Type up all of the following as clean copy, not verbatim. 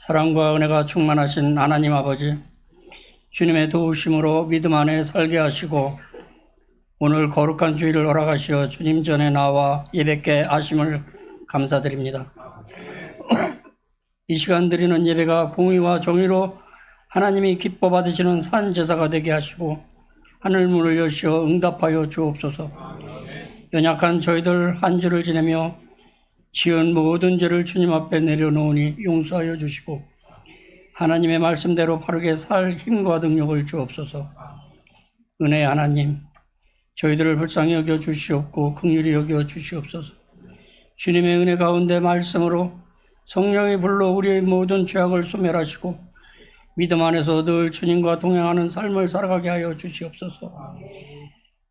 사랑과 은혜가 충만하신 하나님 아버지, 주님의 도우심으로 믿음 안에 살게 하시고 오늘 거룩한 주일을 허락하시어 주님 전에 나와 예배께 하심을 감사드립니다. 이 시간 드리는 예배가 공의와 정의로 하나님이 기뻐 받으시는 산 제사가 되게 하시고 하늘 문을 여시어 응답하여 주옵소서. 연약한 저희들 한 주를 지내며 지은 모든 죄를 주님 앞에 내려놓으니 용서하여 주시고 하나님의 말씀대로 바르게 살 힘과 능력을 주옵소서. 은혜의 하나님, 저희들을 불쌍히 여겨 주시옵고 긍휼히 여겨 주시옵소서. 주님의 은혜 가운데 말씀으로 성령의 불로 우리의 모든 죄악을 소멸하시고 믿음 안에서 늘 주님과 동행하는 삶을 살아가게 하여 주시옵소서.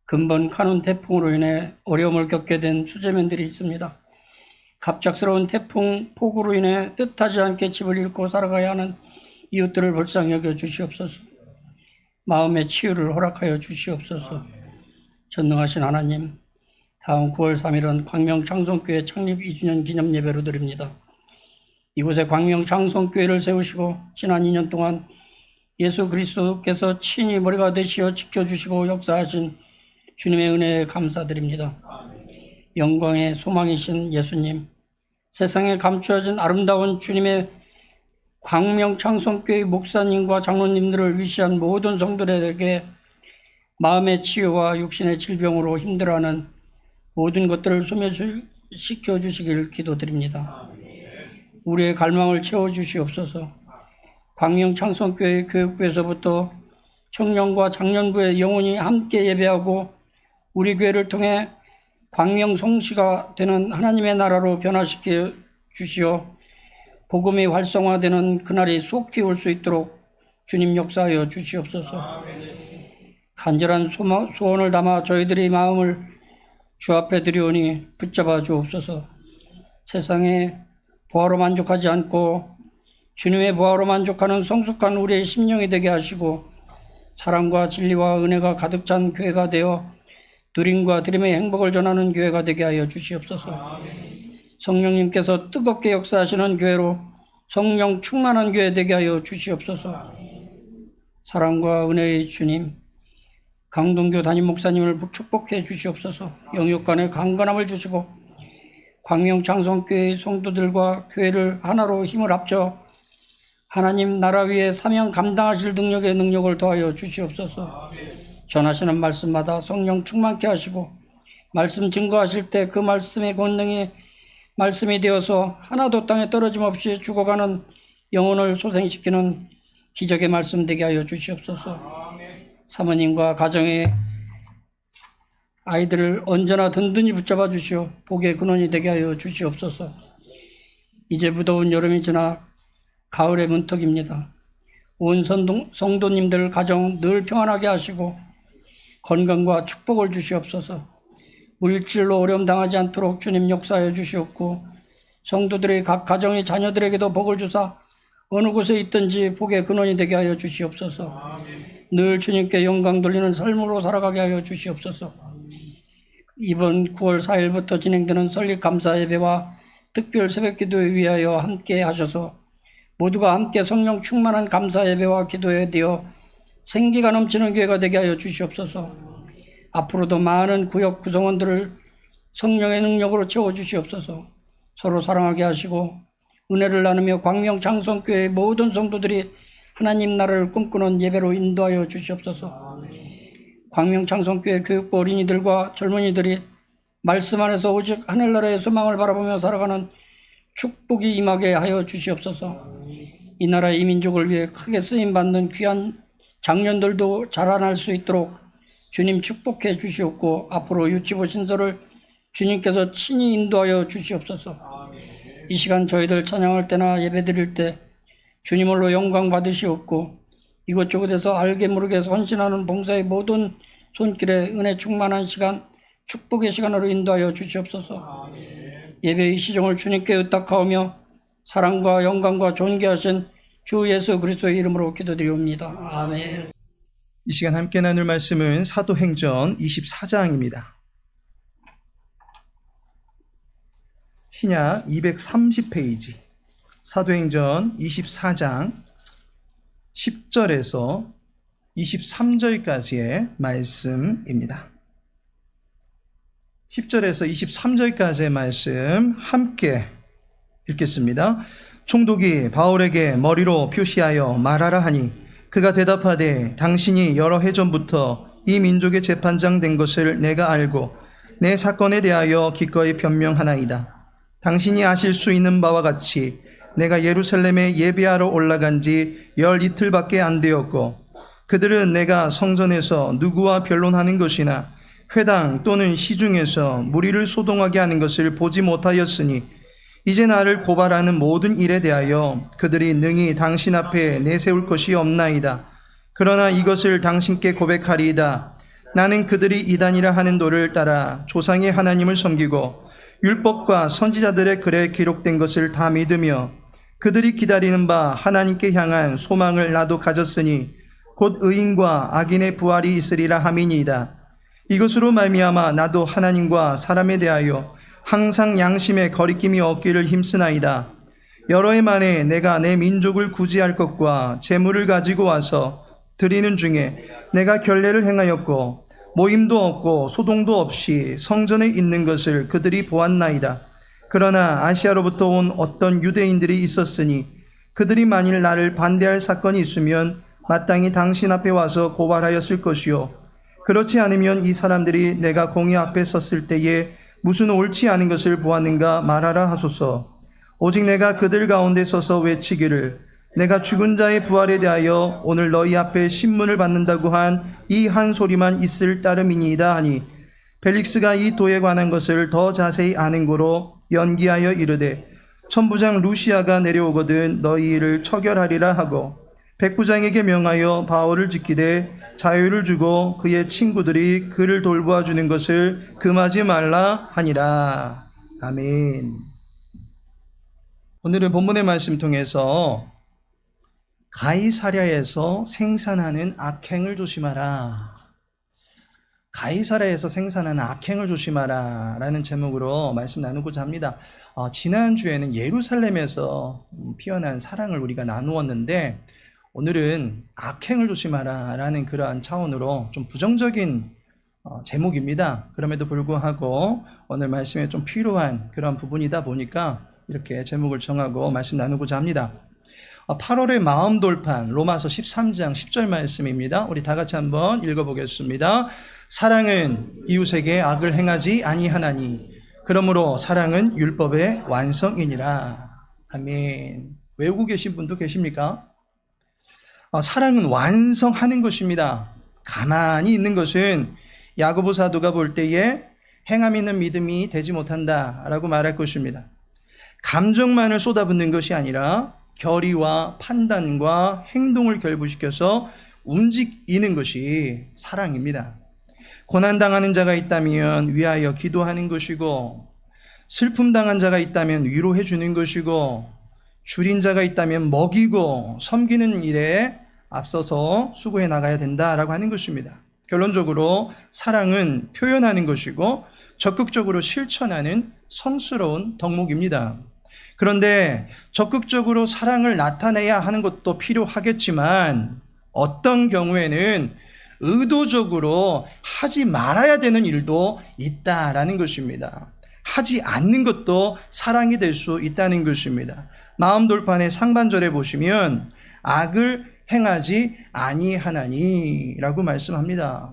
근본 가는 태풍으로 인해 어려움을 겪게 된 수재민들이 있습니다. 갑작스러운 태풍 폭우로 인해 뜻하지 않게 집을 잃고 살아가야 하는 이웃들을 불쌍히 여겨 주시옵소서. 마음의 치유를 허락하여 주시옵소서. 전능하신 하나님, 다음 9월 3일은 광명창성교회 창립 2주년 기념 예배로 드립니다. 이곳에 광명창성교회를 세우시고 지난 2년 동안 예수 그리스도께서 친히 머리가 되시어 지켜주시고 역사하신 주님의 은혜에 감사드립니다. 영광의 소망이신 예수님, 세상에 감추어진 아름다운 주님의 광명창성교회 목사님과 장로님들을 위시한 모든 성도들에게 마음의 치유와 육신의 질병으로 힘들어하는 모든 것들을 소멸시켜 주시길 기도드립니다. 우리의 갈망을 채워주시옵소서. 광명창성교회 교육부에서부터 청년과 장년부에 영원히 함께 예배하고 우리 교회를 통해 광명 성시가 되는 하나님의 나라로 변화시켜 주시어 복음이 활성화되는 그날이 속히 올 수 있도록 주님 역사하여 주시옵소서. 간절한 소원을 담아 저희들의 마음을 주 앞에 드리오니 붙잡아 주옵소서. 세상에 보화로 만족하지 않고 주님의 보화로 만족하는 성숙한 우리의 심령이 되게 하시고 사랑과 진리와 은혜가 가득 찬 교회가 되어 누림과 드림의 행복을 전하는 교회가 되게 하여 주시옵소서. 성령님께서 뜨겁게 역사하시는 교회로 성령 충만한 교회 되게 하여 주시옵소서. 사랑과 은혜의 주님, 강동교 담임 목사님을 축복해 주시옵소서. 영육간의 강건함을 주시고 광명창성교회의 성도들과 교회를 하나로 힘을 합쳐 하나님 나라 위에 사명 감당하실 능력을 더하여 주시옵소서. 전하시는 말씀마다 성령 충만케 하시고 말씀 증거하실 때 그 말씀의 권능이 말씀이 되어서 하나도 땅에 떨어짐 없이 죽어가는 영혼을 소생시키는 기적의 말씀 되게 하여 주시옵소서. 사모님과 가정의 아이들을 언제나 든든히 붙잡아 주시어 복의 근원이 되게 하여 주시옵소서. 이제 무더운 여름이 지나 가을의 문턱입니다. 온 성도님들 가정 늘 평안하게 하시고 건강과 축복을 주시옵소서. 물질로 어려움 당하지 않도록 주님 역사하여 주시옵고 성도들의 각 가정의 자녀들에게도 복을 주사 어느 곳에 있든지 복의 근원이 되게 하여 주시옵소서. 늘 주님께 영광 돌리는 삶으로 살아가게 하여 주시옵소서. 이번 9월 4일부터 진행되는 설립 감사 예배와 특별 새벽 기도에 위하여 함께 하셔서 모두가 함께 성령 충만한 감사 예배와 기도에 되어 생기가 넘치는 교회가 되게 하여 주시옵소서. 앞으로도 많은 구역 구성원들을 성령의 능력으로 채워주시옵소서. 서로 사랑하게 하시고 은혜를 나누며 광명창성교회의 모든 성도들이 하나님 나라를 꿈꾸는 예배로 인도하여 주시옵소서. 광명창성교회 교육부 어린이들과 젊은이들이 말씀 안에서 오직 하늘나라의 소망을 바라보며 살아가는 축복이 임하게 하여 주시옵소서. 이 나라의 이민족을 위해 크게 쓰임받는 귀한 장년들도 자라날 수 있도록 주님 축복해 주시옵고 앞으로 유치부 신설을 주님께서 친히 인도하여 주시옵소서. 이 시간 저희들 찬양할 때나 예배드릴 때 주님으로 영광 받으시옵고 이곳저곳에서 알게 모르게 헌신하는 봉사의 모든 손길에 은혜 충만한 시간, 축복의 시간으로 인도하여 주시옵소서. 예배의 시종을 주님께 의탁하오며 사랑과 영광과 존귀하신 주 예수 그리스도의 이름으로 기도드리옵니다. 아멘. 이 시간 함께 나눌 말씀은 사도행전 24장입니다. 신약 230페이지 사도행전 24장 10절에서 23절까지의 말씀입니다. 10절에서 23절까지의 말씀 함께 읽겠습니다. 총독이 바울에게 머리로 표시하여 말하라 하니 그가 대답하되 당신이 여러 해 전부터 이 민족의 재판장 된 것을 내가 알고 내 사건에 대하여 기꺼이 변명하나이다. 당신이 아실 수 있는 바와 같이 내가 예루살렘에 예배하러 올라간 지 12이틀밖에 안 되었고 그들은 내가 성전에서 누구와 변론하는 것이나 회당 또는 시중에서 무리를 소동하게 하는 것을 보지 못하였으니 이제 나를 고발하는 모든 일에 대하여 그들이 능히 당신 앞에 내세울 것이 없나이다. 그러나 이것을 당신께 고백하리이다. 나는 그들이 이단이라 하는 도를 따라 조상의 하나님을 섬기고 율법과 선지자들의 글에 기록된 것을 다 믿으며 그들이 기다리는 바 하나님께 향한 소망을 나도 가졌으니 곧 의인과 악인의 부활이 있으리라 함이니이다. 이것으로 말미암아 나도 하나님과 사람에 대하여 항상 양심의 거리낌이 없기를 힘쓰나이다. 여러 해 만에 내가 내 민족을 구제할 것과 재물을 가지고 와서 드리는 중에 내가 결례를 행하였고 모임도 없고 소동도 없이 성전에 있는 것을 그들이 보았나이다. 그러나 아시아로부터 온 어떤 유대인들이 있었으니 그들이 만일 나를 반대할 사건이 있으면 마땅히 당신 앞에 와서 고발하였을 것이요 그렇지 않으면 이 사람들이 내가 공의 앞에 섰을 때에 무슨 옳지 않은 것을 보았는가 말하라 하소서. 오직 내가 그들 가운데 서서 외치기를 내가 죽은 자의 부활에 대하여 오늘 너희 앞에 신문을 받는다고 한 이 한 소리만 있을 따름이니이다 하니 벨릭스가 이 도에 관한 것을 더 자세히 아는 고로 연기하여 이르되 천부장 루시아가 내려오거든 너희 일을 처결하리라 하고 백부장에게 명하여 바울을 지키되 자유를 주고 그의 친구들이 그를 돌보아 주는 것을 금하지 말라 하니라. 아멘. 오늘은 본문의 말씀 통해서 가이사랴에서 생산하는 악행을 조심하라. 가이사랴에서 생산하는 악행을 조심하라 라는 제목으로 말씀 나누고자 합니다. 지난주에는 예루살렘에서 피어난 사랑을 우리가 나누었는데 오늘은 악행을 조심하라 라는 그러한 차원으로 좀 부정적인 제목입니다. 그럼에도 불구하고 오늘 말씀에 좀 필요한 그런 부분이다 보니까 이렇게 제목을 정하고 말씀 나누고자 합니다. 8월의 마음 돌판 로마서 13장 10절 말씀입니다. 우리 다 같이 한번 읽어보겠습니다. 사랑은 이웃에게 악을 행하지 아니하나니 그러므로 사랑은 율법의 완성이니라. 아멘. 외우고 계신 분도 계십니까? 사랑은 완성하는 것입니다. 가만히 있는 것은 야고보 사도가 볼 때에 행함 있는 믿음이 되지 못한다라고 말할 것입니다. 감정만을 쏟아붓는 것이 아니라 결의와 판단과 행동을 결부시켜서 움직이는 것이 사랑입니다. 고난당하는 자가 있다면 위하여 기도하는 것이고 슬픔 당한 자가 있다면 위로해 주는 것이고 줄인 자가 있다면 먹이고 섬기는 일에 앞서서 수고해 나가야 된다라고 하는 것입니다. 결론적으로 사랑은 표현하는 것이고 적극적으로 실천하는 성스러운 덕목입니다. 그런데 적극적으로 사랑을 나타내야 하는 것도 필요하겠지만 어떤 경우에는 의도적으로 하지 말아야 되는 일도 있다라는 것입니다. 하지 않는 것도 사랑이 될 수 있다는 것입니다. 마음 돌판의 상반절에 보시면 악을 행하지 아니하나니 라고 말씀합니다.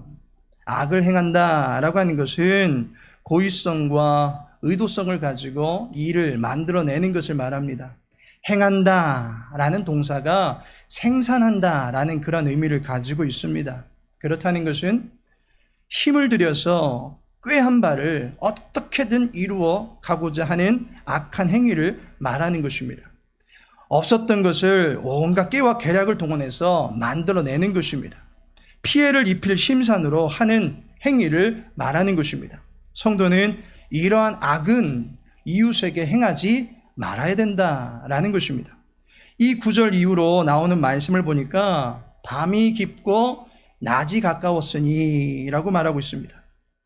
악을 행한다라고 하는 것은 고의성과 의도성을 가지고 일을 만들어내는 것을 말합니다. 행한다라는 동사가 생산한다라는 그런 의미를 가지고 있습니다. 그렇다는 것은 힘을 들여서 꾀한 바를 어떻게든 이루어 가고자 하는 악한 행위를 말하는 것입니다. 없었던 것을 온갖 깨와 계략을 동원해서 만들어내는 것입니다. 피해를 입힐 심산으로 하는 행위를 말하는 것입니다. 성도는 이러한 악은 이웃에게 행하지 말아야 된다라는 것입니다. 이 구절 이후로 나오는 말씀을 보니까 밤이 깊고 낮이 가까웠으니 라고 말하고 있습니다.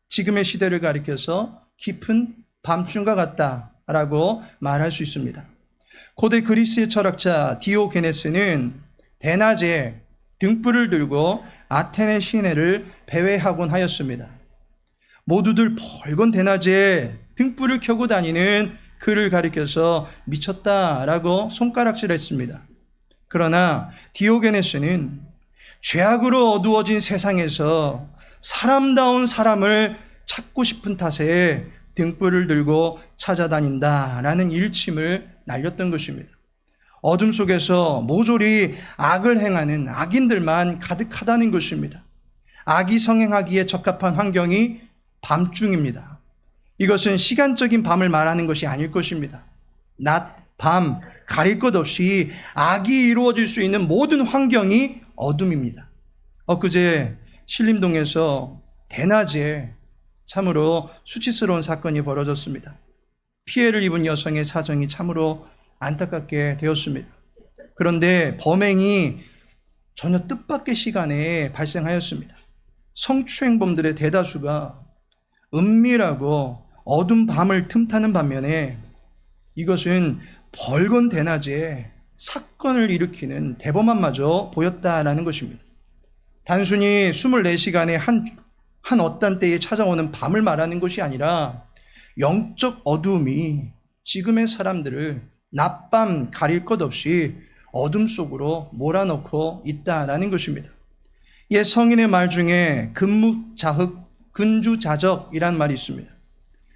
지금의 시대를 가리켜서 깊은 밤중과 같다라고 말할 수 있습니다. 고대 그리스의 철학자 디오게네스는 대낮에 등불을 들고 아테네 시내를 배회하곤 하였습니다. 모두들 벌건 대낮에 등불을 켜고 다니는 그를 가리켜서 미쳤다라고 손가락질했습니다. 그러나 디오게네스는 죄악으로 어두워진 세상에서 사람다운 사람을 찾고 싶은 탓에 등불을 들고 찾아다닌다라는 일침을 날렸던 것입니다. 어둠 속에서 모조리 악을 행하는 악인들만 가득하다는 것입니다. 악이 성행하기에 적합한 환경이 밤중입니다. 이것은 시간적인 밤을 말하는 것이 아닐 것입니다. 낮, 밤 가릴 것 없이 악이 이루어질 수 있는 모든 환경이 어둠입니다. 엊그제 신림동에서 대낮에 참으로 수치스러운 사건이 벌어졌습니다. 피해를 입은 여성의 사정이 참으로 안타깝게 되었습니다. 그런데 범행이 전혀 뜻밖의 시간에 발생하였습니다. 성추행범들의 대다수가 은밀하고 어두운 밤을 틈타는 반면에 이것은 벌건 대낮에 사건을 일으키는 대범함마저 보였다라는 것입니다. 단순히 24시간의 한 어떤 때에 찾아오는 밤을 말하는 것이 아니라 영적 어두움이 지금의 사람들을 낮밤 가릴 것 없이 어둠 속으로 몰아넣고 있다라는 것입니다. 옛 성인의 말 중에 근묵자흑, 근주자적이란 말이 있습니다.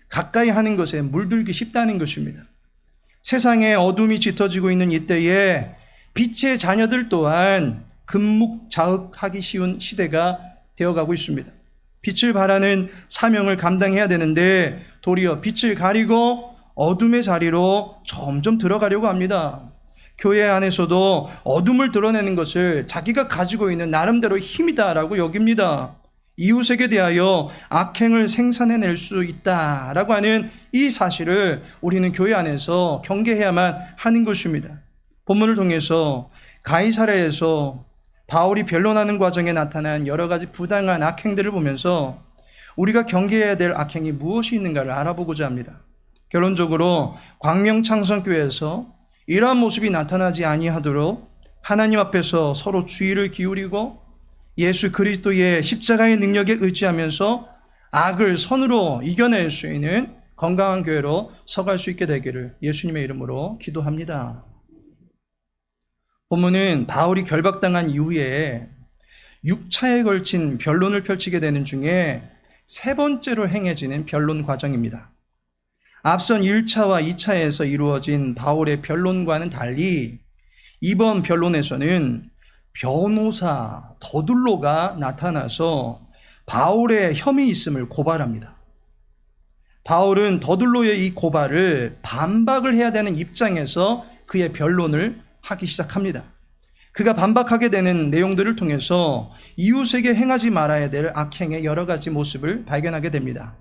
가까이 하는 것에 물들기 쉽다는 것입니다. 세상에 어둠이 짙어지고 있는 이때에 빛의 자녀들 또한 근묵자흑하기 쉬운 시대가 되어가고 있습니다. 빛을 발하는 사명을 감당해야 되는데 도리어 빛을 가리고 어둠의 자리로 점점 들어가려고 합니다. 교회 안에서도 어둠을 드러내는 것을 자기가 가지고 있는 나름대로 힘이다라고 여깁니다. 이웃에게 대하여 악행을 생산해낼 수 있다라고 하는 이 사실을 우리는 교회 안에서 경계해야만 하는 것입니다. 본문을 통해서 가이사랴에서 바울이 변론하는 과정에 나타난 여러 가지 부당한 악행들을 보면서 우리가 경계해야 될 악행이 무엇이 있는가를 알아보고자 합니다. 결론적으로 광명창성교회에서 이러한 모습이 나타나지 아니하도록 하나님 앞에서 서로 주의를 기울이고 예수 그리스도의 십자가의 능력에 의지하면서 악을 선으로 이겨낼 수 있는 건강한 교회로 서갈 수 있게 되기를 예수님의 이름으로 기도합니다. 본문은 바울이 결박당한 이후에 6차에 걸친 변론을 펼치게 되는 중에 세 번째로 행해지는 변론 과정입니다. 앞선 1차와 2차에서 이루어진 바울의 변론과는 달리 이번 변론에서는 변호사 더둘로가 나타나서 바울의 혐의 있음을 고발합니다. 바울은 더둘로의 이 고발을 반박을 해야 되는 입장에서 그의 변론을 하기 시작합니다. 그가 반박하게 되는 내용들을 통해서 이웃에게 행하지 말아야 될 악행의 여러 가지 모습을 발견하게 됩니다.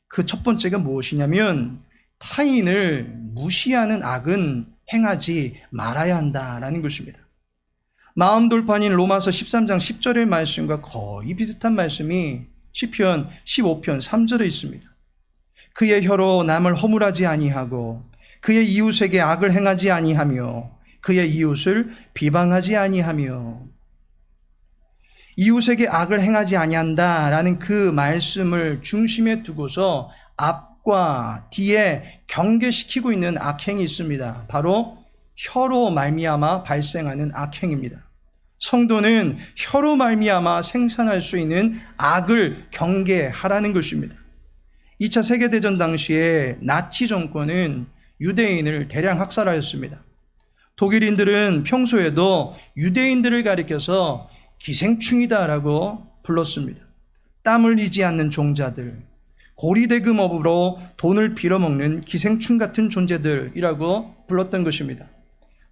그 첫 번째가 무엇이냐면 타인을 무시하는 악은 행하지 말아야 한다라는 것입니다. 마음 돌판인 로마서 13장 10절의 말씀과 거의 비슷한 말씀이 시편 15편 3절에 있습니다. 그의 혀로 남을 허물하지 아니하고 그의 이웃에게 악을 행하지 아니하며 그의 이웃을 비방하지 아니하며. 이웃에게 악을 행하지 아니한다라는 그 말씀을 중심에 두고서 앞과 뒤에 경계시키고 있는 악행이 있습니다. 바로 혀로 말미암아 발생하는 악행입니다. 성도는 혀로 말미암아 생산할 수 있는 악을 경계하라는 것입니다. 2차 세계대전 당시에 나치 정권은 유대인을 대량 학살하였습니다. 독일인들은 평소에도 유대인들을 가리켜서 기생충이다라고 불렀습니다. 땀 흘리지 않는 종자들, 고리대금업으로 돈을 빌어먹는 기생충 같은 존재들이라고 불렀던 것입니다.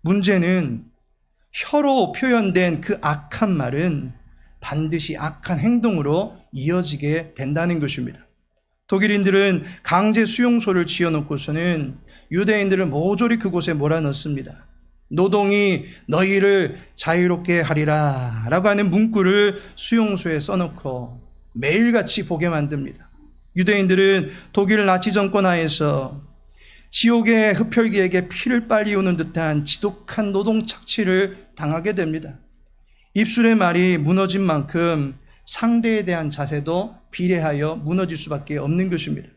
문제는 혀로 표현된 그 악한 말은 반드시 악한 행동으로 이어지게 된다는 것입니다. 독일인들은 강제 수용소를 지어놓고서는 유대인들을 모조리 그곳에 몰아넣습니다. 노동이 너희를 자유롭게 하리라 라고 하는 문구를 수용소에 써놓고 매일같이 보게 만듭니다. 유대인들은 독일 나치 정권 하에서 지옥의 흡혈귀에게 피를 빨리우는 듯한 지독한 노동 착취를 당하게 됩니다. 입술의 말이 무너진 만큼 상대에 대한 자세도 비례하여 무너질 수밖에 없는 것입니다.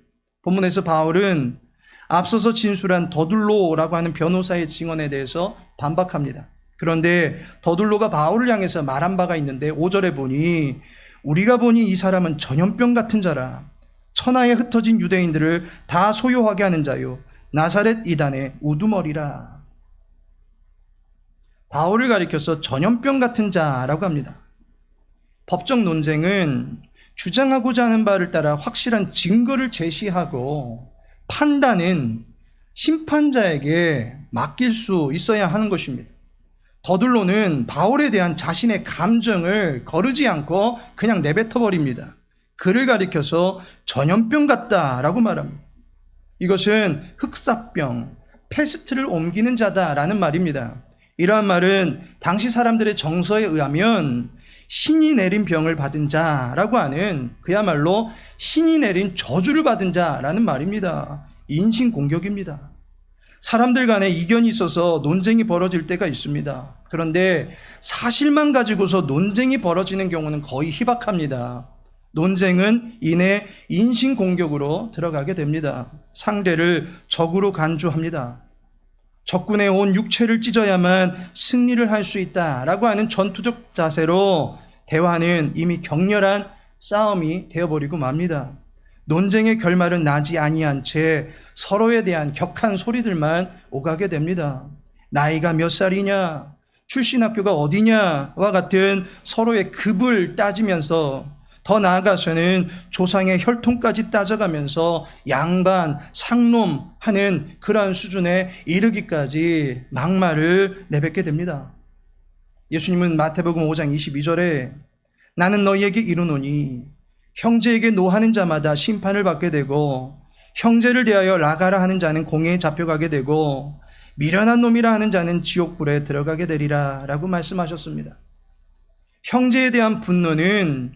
본문에서 바울은 앞서서 진술한 더둘로라고 하는 변호사의 증언에 대해서 반박합니다. 그런데 더둘로가 바울을 향해서 말한 바가 있는데 5절에 보니 우리가 보니 이 사람은 전염병 같은 자라. 천하에 흩어진 유대인들을 다 소요하게 하는 자요 나사렛 이단의 우두머리라. 바울을 가리켜서 전염병 같은 자라고 합니다. 법적 논쟁은 주장하고자 하는 바를 따라 확실한 증거를 제시하고 판단은 심판자에게 맡길 수 있어야 하는 것입니다. 더둘로는 바울에 대한 자신의 감정을 거르지 않고 그냥 내뱉어 버립니다. 그를 가리켜서 전염병 같다라고 말합니다. 이것은 흑사병, 패스트를 옮기는 자다라는 말입니다. 이러한 말은 당시 사람들의 정서에 의하면 신이 내린 병을 받은 자라고 하는 그야말로 신이 내린 저주를 받은 자라는 말입니다. 인신공격입니다. 사람들 간에 이견이 있어서 논쟁이 벌어질 때가 있습니다. 그런데 사실만 가지고서 논쟁이 벌어지는 경우는 거의 희박합니다. 논쟁은 이내 인신공격으로 들어가게 됩니다. 상대를 적으로 간주합니다. 적군의 온 육체를 찢어야만 승리를 할 수 있다라고 하는 전투적 자세로 대화는 이미 격렬한 싸움이 되어버리고 맙니다. 논쟁의 결말은 나지 아니한 채 서로에 대한 격한 소리들만 오가게 됩니다. 나이가 몇 살이냐, 출신 학교가 어디냐와 같은 서로의 급을 따지면서 더 나아가서는 조상의 혈통까지 따져가면서 양반, 상놈 하는 그러한 수준에 이르기까지 막말을 내뱉게 됩니다. 예수님은 마태복음 5장 22절에 나는 너희에게 이르노니 형제에게 노하는 자마다 심판을 받게 되고 형제를 대하여 나가라 하는 자는 공회에 잡혀가게 되고 미련한 놈이라 하는 자는 지옥불에 들어가게 되리라 라고 말씀하셨습니다. 형제에 대한 분노는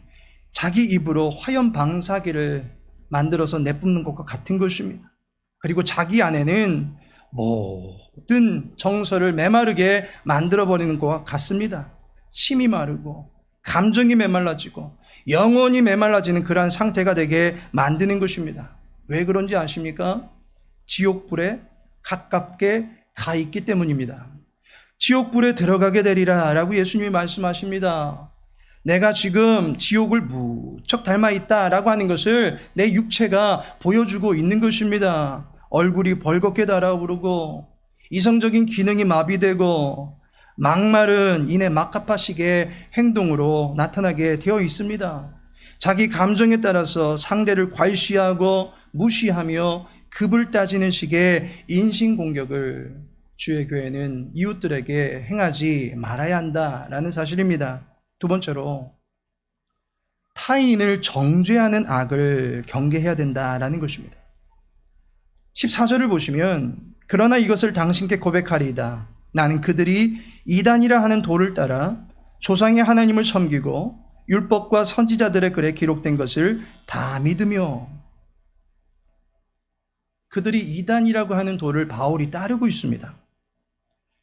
자기 입으로 화염 방사기를 만들어서 내뿜는 것과 같은 것입니다. 그리고 자기 안에는 모든 정서를 메마르게 만들어버리는 것과 같습니다. 침이 마르고 감정이 메말라지고 영혼이 메말라지는 그러한 상태가 되게 만드는 것입니다. 왜 그런지 아십니까? 지옥불에 가깝게 가 있기 때문입니다. 지옥불에 들어가게 되리라 라고 예수님이 말씀하십니다. 내가 지금 지옥을 무척 닮아 있다라고 하는 것을 내 육체가 보여주고 있는 것입니다. 얼굴이 벌겋게 달아오르고 이성적인 기능이 마비되고 막말은 이내 막가파식의 행동으로 나타나게 되어 있습니다. 자기 감정에 따라서 상대를 괄시하고 무시하며 급을 따지는 식의 인신공격을 주의 교회는 이웃들에게 행하지 말아야 한다라는 사실입니다. 두 번째로 타인을 정죄하는 악을 경계해야 된다라는 것입니다. 14절을 보시면 그러나 이것을 당신께 고백하리이다. 나는 그들이 이단이라 하는 도를 따라 조상의 하나님을 섬기고 율법과 선지자들의 글에 기록된 것을 다 믿으며. 그들이 이단이라고 하는 도를 바울이 따르고 있습니다.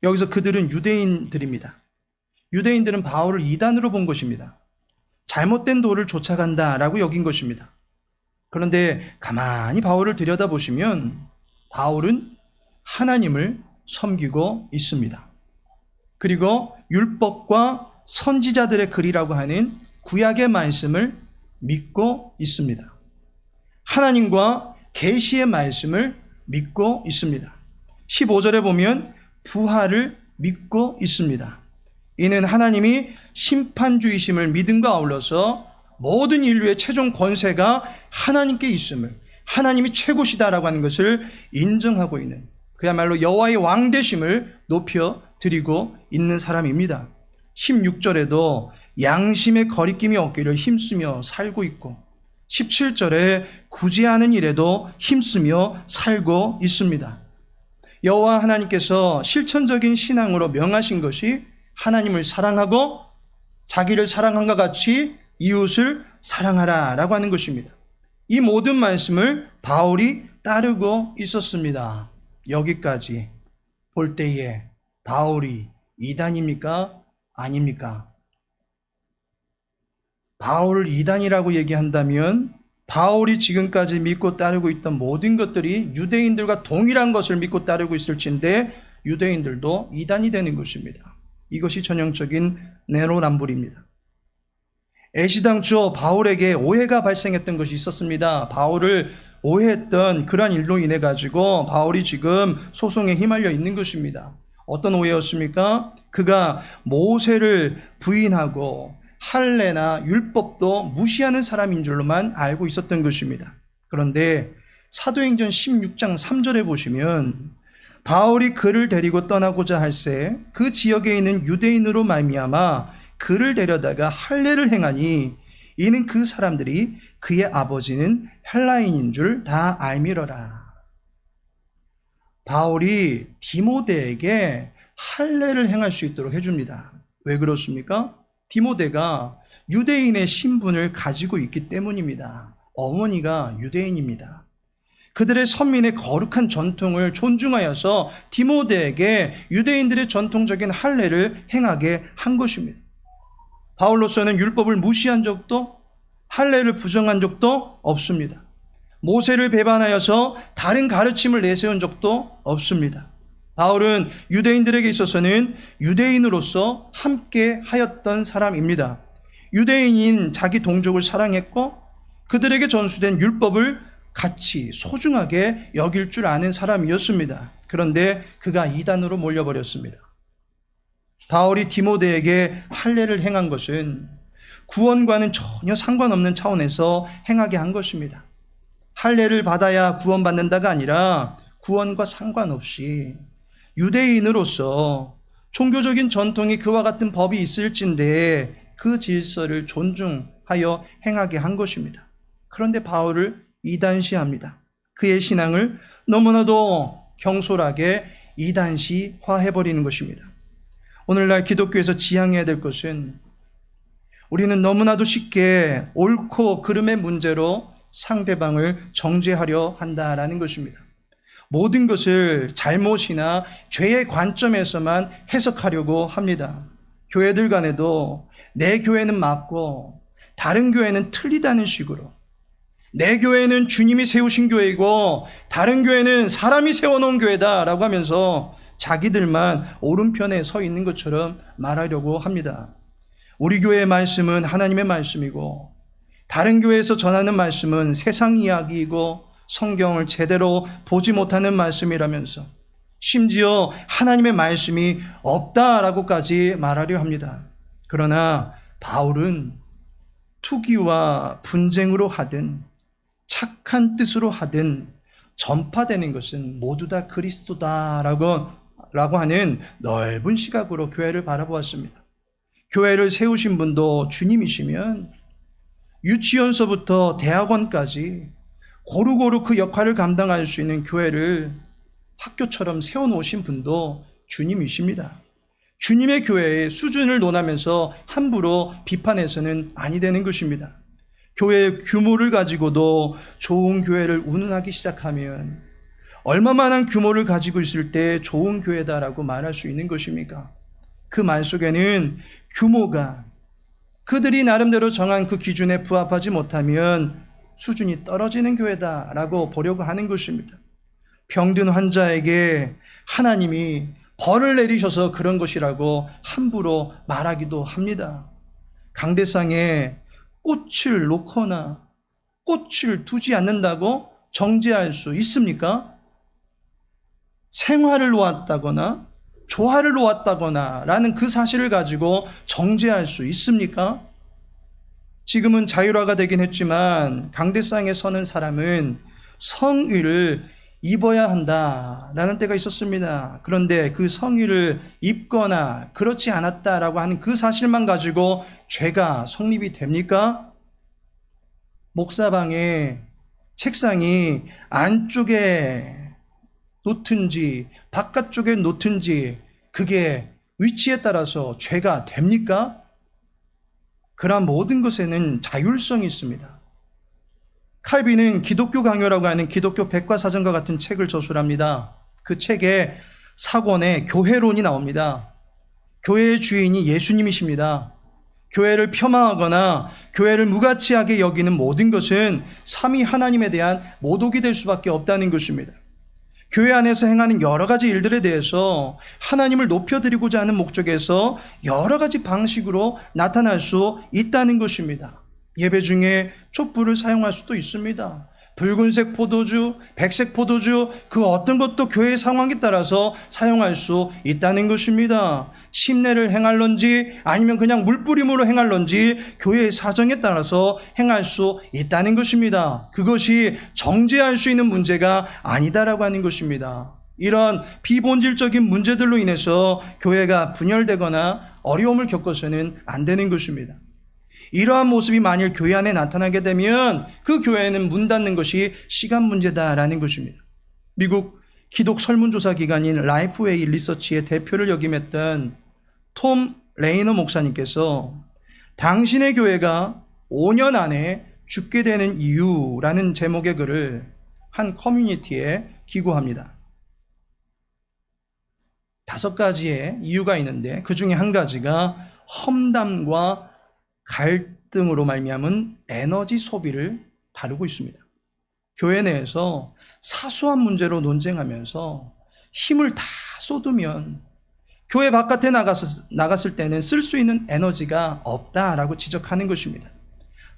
여기서 그들은 유대인들입니다. 유대인들은 바울을 이단으로 본 것입니다. 잘못된 도를 쫓아간다라고 여긴 것입니다. 그런데 가만히 바울을 들여다보시면 바울은 하나님을 섬기고 있습니다. 그리고 율법과 선지자들의 글이라고 하는 구약의 말씀을 믿고 있습니다. 하나님과 계시의 말씀을 믿고 있습니다. 15절에 보면 부활을 믿고 있습니다. 이는 하나님이 심판주이심을 믿음과 아울러서 모든 인류의 최종 권세가 하나님께 있음을, 하나님이 최고시다라고 하는 것을 인정하고 있는, 그야말로 여호와의 왕되심을 높여드리고 있는 사람입니다. 16절에도 양심의 거리낌이 없기를 힘쓰며 살고 있고 17절에 구제하는 일에도 힘쓰며 살고 있습니다. 여호와 하나님께서 실천적인 신앙으로 명하신 것이 하나님을 사랑하고 자기를 사랑함과 같이 이웃을 사랑하라 라고 하는 것입니다. 이 모든 말씀을 바울이 따르고 있었습니다. 여기까지 볼 때에 바울이 이단입니까? 아닙니까? 바울을 이단이라고 얘기한다면 바울이 지금까지 믿고 따르고 있던 모든 것들이 유대인들과 동일한 것을 믿고 따르고 있을진데 유대인들도 이단이 되는 것입니다. 이것이 전형적인 내로남불입니다. 애시당초 바울에게 오해가 발생했던 것이 있었습니다. 바울을 오해했던 그러한 일로 인해 가지고 바울이 지금 소송에 휘말려 있는 것입니다. 어떤 오해였습니까? 그가 모세를 부인하고 할례나 율법도 무시하는 사람인 줄로만 알고 있었던 것입니다. 그런데 사도행전 16장 3절에 보시면 바울이 그를 데리고 떠나고자 할새 그 지역에 있는 유대인으로 말미암아 그를 데려다가 할례를 행하니 이는 그 사람들이 그의 아버지는 헬라인인 줄 다 알미러라. 바울이 디모데에게 할례를 행할 수 있도록 해줍니다. 왜 그렇습니까? 디모데가 유대인의 신분을 가지고 있기 때문입니다. 어머니가 유대인입니다. 그들의 선민의 거룩한 전통을 존중하여서 디모데에게 유대인들의 전통적인 할례를 행하게 한 것입니다. 바울로서는 율법을 무시한 적도 할례를 부정한 적도 없습니다. 모세를 배반하여서 다른 가르침을 내세운 적도 없습니다. 바울은 유대인들에게 있어서는 유대인으로서 함께 하였던 사람입니다. 유대인인 자기 동족을 사랑했고 그들에게 전수된 율법을 같이 소중하게 여길 줄 아는 사람이었습니다. 그런데 그가 이단으로 몰려버렸습니다. 바울이 디모데에게 할례를 행한 것은 구원과는 전혀 상관없는 차원에서 행하게 한 것입니다. 할례를 받아야 구원받는다가 아니라 구원과 상관없이 유대인으로서 종교적인 전통이 그와 같은 법이 있을진데 그 질서를 존중하여 행하게 한 것입니다. 그런데 바울을 이단시합니다. 그의 신앙을 너무나도 경솔하게 이단시화해버리는 것입니다. 오늘날 기독교에서 지향해야 될 것은 우리는 너무나도 쉽게 옳고 그름의 문제로 상대방을 정죄하려 한다라는 것입니다. 모든 것을 잘못이나 죄의 관점에서만 해석하려고 합니다. 교회들 간에도 내 교회는 맞고 다른 교회는 틀리다는 식으로, 내 교회는 주님이 세우신 교회이고 다른 교회는 사람이 세워놓은 교회다라고 하면서 자기들만 오른편에 서 있는 것처럼 말하려고 합니다. 우리 교회의 말씀은 하나님의 말씀이고 다른 교회에서 전하는 말씀은 세상 이야기이고 성경을 제대로 보지 못하는 말씀이라면서 심지어 하나님의 말씀이 없다라고까지 말하려 합니다. 그러나 바울은 투기와 분쟁으로 하든 착한 뜻으로 하든 전파되는 것은 모두 다 그리스도다라고 하는 넓은 시각으로 교회를 바라보았습니다. 교회를 세우신 분도 주님이시면 유치원서부터 대학원까지 고루고루 그 역할을 감당할 수 있는 교회를 학교처럼 세워놓으신 분도 주님이십니다. 주님의 교회의 수준을 논하면서 함부로 비판해서는 아니 되는 것입니다. 교회의 규모를 가지고도 좋은 교회를 운운하기 시작하면 얼마만한 규모를 가지고 있을 때 좋은 교회다라고 말할 수 있는 것입니까? 그 말 속에는 규모가 그들이 나름대로 정한 그 기준에 부합하지 못하면 수준이 떨어지는 교회다라고 보려고 하는 것입니다. 병든 환자에게 하나님이 벌을 내리셔서 그런 것이라고 함부로 말하기도 합니다. 강대상에 꽃을 놓거나 꽃을 두지 않는다고 정죄할 수 있습니까? 생화를 놓았다거나 조화를 놓았다거나 라는 그 사실을 가지고 정죄할 수 있습니까? 지금은 자율화가 되긴 했지만 강대상에 서는 사람은 성의를 입어야 한다라는 때가 있었습니다. 그런데 그 성의를 입거나 그렇지 않았다라고 하는 그 사실만 가지고 죄가 성립이 됩니까? 목사방에 책상이 안쪽에 놓든지 바깥쪽에 놓든지 그게 위치에 따라서 죄가 됩니까? 그러한 모든 것에는 자율성이 있습니다. 칼빈은 기독교 강요라고 하는 기독교 백과사전과 같은 책을 저술합니다. 그 책의 사권에 교회론이 나옵니다. 교회의 주인이 예수님이십니다. 교회를 폄하하거나 교회를 무가치하게 여기는 모든 것은 삼위 하나님에 대한 모독이 될 수밖에 없다는 것입니다. 교회 안에서 행하는 여러 가지 일들에 대해서 하나님을 높여드리고자 하는 목적에서 여러 가지 방식으로 나타날 수 있다는 것입니다. 예배 중에 촛불을 사용할 수도 있습니다. 붉은색 포도주, 백색 포도주, 그 어떤 것도 교회의 상황에 따라서 사용할 수 있다는 것입니다. 침례를 행할런지 아니면 그냥 물뿌림으로 행할런지 교회의 사정에 따라서 행할 수 있다는 것입니다. 그것이 정죄할 수 있는 문제가 아니다라고 하는 것입니다. 이런 비본질적인 문제들로 인해서 교회가 분열되거나 어려움을 겪어서는 안 되는 것입니다. 이러한 모습이 만일 교회 안에 나타나게 되면 그 교회는 문 닫는 것이 시간 문제다라는 것입니다. 미국 기독 설문조사 기관인 라이프웨이 리서치의 대표를 역임했던 톰 레이너 목사님께서 당신의 교회가 5년 안에 죽게 되는 이유라는 제목의 글을 한 커뮤니티에 기고합니다. 5가지의 이유가 있는데 그 중에 한 가지가 험담과 갈등으로 말미암은 에너지 소비를 다루고 있습니다. 교회 내에서 사소한 문제로 논쟁하면서 힘을 다 쏟으면 교회 바깥에 나갔을 때는 쓸 수 있는 에너지가 없다라고 지적하는 것입니다.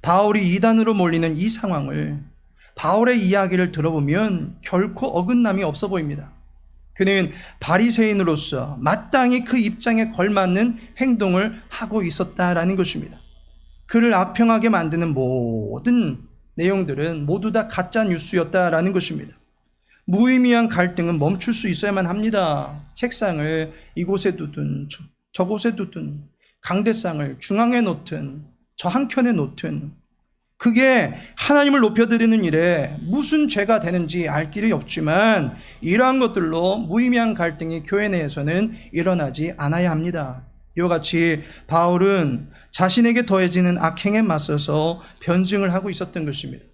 바울이 이단으로 몰리는 이 상황을 바울의 이야기를 들어보면 결코 어긋남이 없어 보입니다. 그는 바리새인으로서 마땅히 그 입장에 걸맞는 행동을 하고 있었다라는 것입니다. 그를 악평하게 만드는 모든 내용들은 모두 다 가짜 뉴스였다라는 것입니다. 무의미한 갈등은 멈출 수 있어야만 합니다. 책상을 이곳에 두든 저곳에 두든 강대상을 중앙에 놓든 저 한켠에 놓든 그게 하나님을 높여드리는 일에 무슨 죄가 되는지 알 길이 없지만 이러한 것들로 무의미한 갈등이 교회 내에서는 일어나지 않아야 합니다. 이와 같이 바울은 자신에게 더해지는 악행에 맞서서 변증을 하고 있었던 것입니다.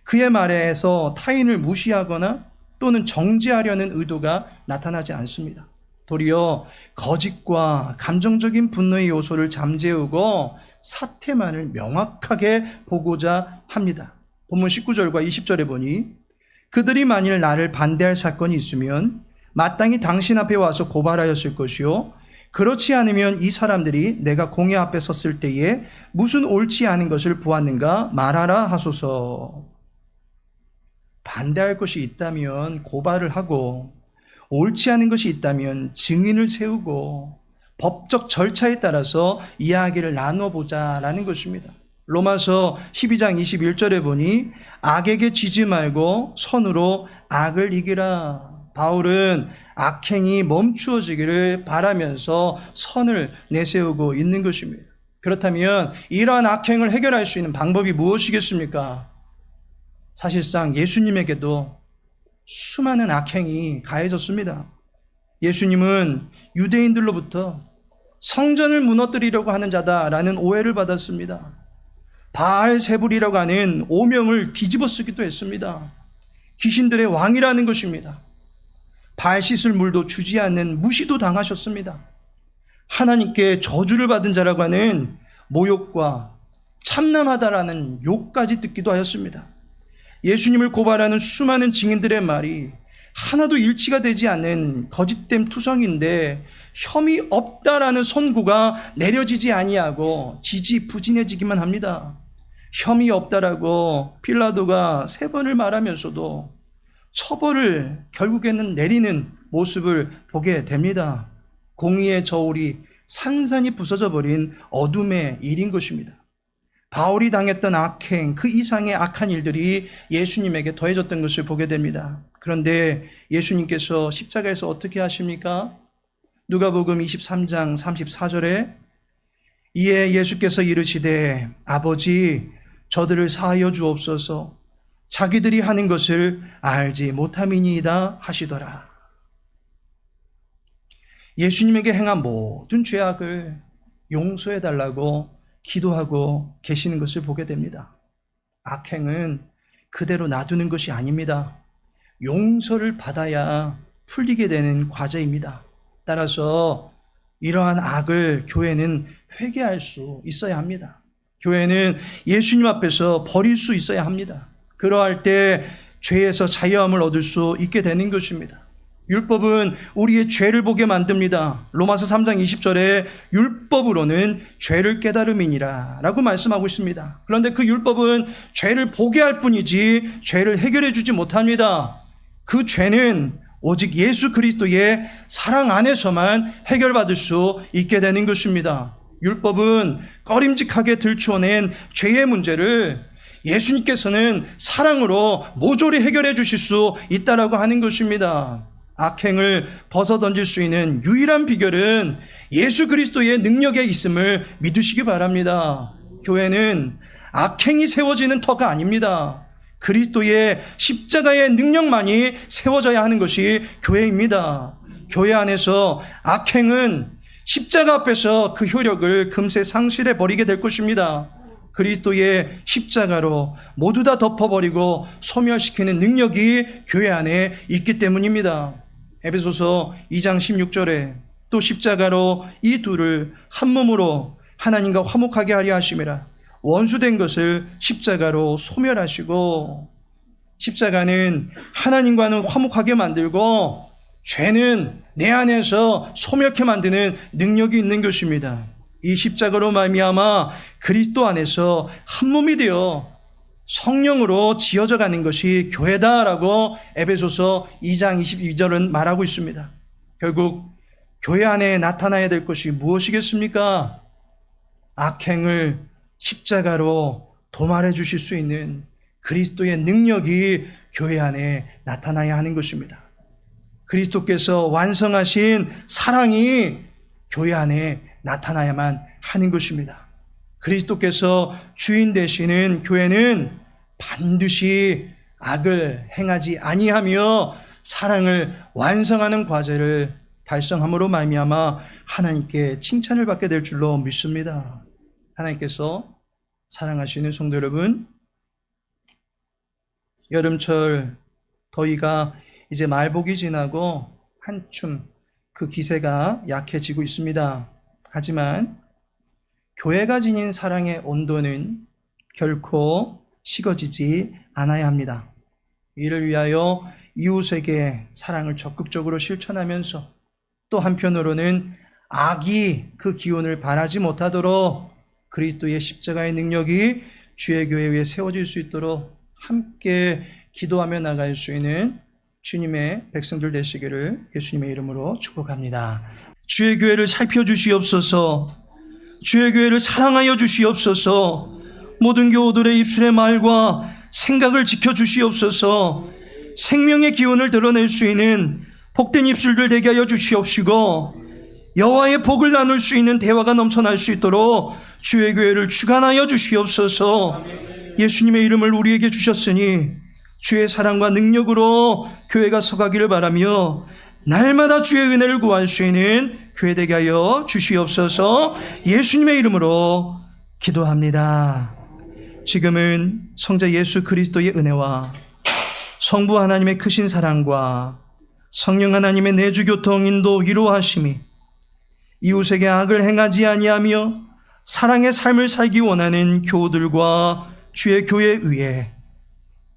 그의 말에서 타인을 무시하거나 또는 정죄하려는 의도가 나타나지 않습니다. 도리어 거짓과 감정적인 분노의 요소를 잠재우고 사태만을 명확하게 보고자 합니다. 본문 19절과 20절에 보니 그들이 만일 나를 반대할 사건이 있으면 마땅히 당신 앞에 와서 고발하였을 것이요 그렇지 않으면 이 사람들이 내가 공회 앞에 섰을 때에 무슨 옳지 않은 것을 보았는가 말하라 하소서. 반대할 것이 있다면 고발을 하고 옳지 않은 것이 있다면 증인을 세우고 법적 절차에 따라서 이야기를 나눠보자라는 것입니다. 로마서 12장 21절에 보니 악에게 지지 말고 선으로 악을 이기라. 바울은 악행이 멈추어지기를 바라면서 선을 내세우고 있는 것입니다. 그렇다면 이러한 악행을 해결할 수 있는 방법이 무엇이겠습니까? 사실상 예수님에게도 수많은 악행이 가해졌습니다. 예수님은 유대인들로부터 성전을 무너뜨리려고 하는 자다라는 오해를 받았습니다. 바알세불이라고 하는 오명을 뒤집어 쓰기도 했습니다. 귀신들의 왕이라는 것입니다. 발 씻을 물도 주지 않는 무시도 당하셨습니다. 하나님께 저주를 받은 자라고 하는 모욕과 참남하다라는 욕까지 듣기도 하였습니다. 예수님을 고발하는 수많은 증인들의 말이 하나도 일치가 되지 않는 거짓된 투성인데 혐의 없다라는 선고가 내려지지 아니하고 지지부진해지기만 합니다. 혐의 없다라고 빌라도가 3번을 말하면서도 처벌을 결국에는 내리는 모습을 보게 됩니다. 공의의 저울이 산산이 부서져 버린 어둠의 일인 것입니다. 바울이 당했던 악행, 그 이상의 악한 일들이 예수님에게 더해졌던 것을 보게 됩니다. 그런데 예수님께서 십자가에서 어떻게 하십니까? 누가복음 23장 34절에 이에 예수께서 이르시되 아버지 저들을 사하여 주옵소서 자기들이 하는 것을 알지 못함이니이다 하시더라. 예수님에게 행한 모든 죄악을 용서해 달라고 기도하고 계시는 것을 보게 됩니다. 악행은 그대로 놔두는 것이 아닙니다. 용서를 받아야 풀리게 되는 과제입니다. 따라서 이러한 악을 교회는 회개할 수 있어야 합니다. 교회는 예수님 앞에서 버릴 수 있어야 합니다. 그러할 때 죄에서 자유함을 얻을 수 있게 되는 것입니다. 율법은 우리의 죄를 보게 만듭니다. 로마서 3장 20절에 율법으로는 죄를 깨달음이니라 라고 말씀하고 있습니다. 그런데 그 율법은 죄를 보게 할 뿐이지 죄를 해결해 주지 못합니다. 그 죄는 오직 예수 그리스도의 사랑 안에서만 해결받을 수 있게 되는 것입니다. 율법은 꺼림직하게 들추어낸 죄의 문제를 예수님께서는 사랑으로 모조리 해결해 주실 수 있다라고 하는 것입니다. 악행을 벗어던질 수 있는 유일한 비결은 예수 그리스도의 능력에 있음을 믿으시기 바랍니다. 교회는 악행이 세워지는 터가 아닙니다. 그리스도의 십자가의 능력만이 세워져야 하는 것이 교회입니다. 교회 안에서 악행은 십자가 앞에서 그 효력을 금세 상실해 버리게 될 것입니다. 그리스도의 십자가로 모두 다 덮어버리고 소멸시키는 능력이 교회 안에 있기 때문입니다. 에베소서 2장 16절에 또 십자가로 이 둘을 한 몸으로 하나님과 화목하게 하려 하심이라. 원수된 것을 십자가로 소멸하시고, 십자가는 하나님과는 화목하게 만들고 죄는 내 안에서 소멸케 만드는 능력이 있는 것입니다. 이 십자가로 말미암아 그리스도 안에서 한 몸이 되어 성령으로 지어져 가는 것이 교회다라고 에베소서 2장 22절은 말하고 있습니다. 결국 교회 안에 나타나야 될 것이 무엇이겠습니까? 악행을 십자가로 도말해 주실 수 있는 그리스도의 능력이 교회 안에 나타나야 하는 것입니다. 그리스도께서 완성하신 사랑이 교회 안에 나타나야만 하는 것입니다. 그리스도께서 주인 되시는 교회는 반드시 악을 행하지 아니하며 사랑을 완성하는 과제를 달성함으로 말미암아 하나님께 칭찬을 받게 될 줄로 믿습니다. 하나님께서 사랑하시는 성도 여러분, 여름철 더위가 이제 말복이 지나고 한춤 그 기세가 약해지고 있습니다. 하지만 교회가 지닌 사랑의 온도는 결코 식어지지 않아야 합니다. 이를 위하여 이웃에게 사랑을 적극적으로 실천하면서 또 한편으로는 악이 그 기운을 발하지 못하도록 그리스도의 십자가의 능력이 주의 교회 위에 세워질 수 있도록 함께 기도하며 나갈 수 있는 주님의 백성들 되시기를 예수님의 이름으로 축복합니다. 주의 교회를 살펴주시옵소서. 주의 교회를 사랑하여 주시옵소서. 모든 교우들의 입술의 말과 생각을 지켜주시옵소서. 생명의 기운을 드러낼 수 있는 복된 입술들 되게 하여 주시옵시고, 여호와의 복을 나눌 수 있는 대화가 넘쳐날 수 있도록 주의 교회를 주관하여 주시옵소서. 예수님의 이름을 우리에게 주셨으니 주의 사랑과 능력으로 교회가 서가기를 바라며 날마다 주의 은혜를 구할 수 있는 교회 되게 하여 주시옵소서. 예수님의 이름으로 기도합니다. 지금은 성자 예수 그리스도의 은혜와 성부 하나님의 크신 사랑과 성령 하나님의 내주교통 인도 위로하심이 이웃에게 악을 행하지 아니하며 사랑의 삶을 살기 원하는 교우들과 주의 교회 위에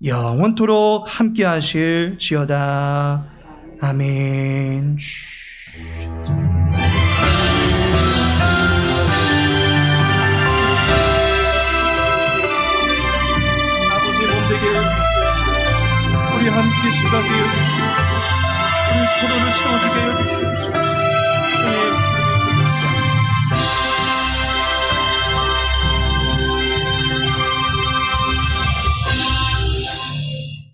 영원토록 함께 하실지어다. 아멘. 아버지 몸되게 우리 함께 시각해 주시옵소서. 우리 서로를 세워주시옵소서.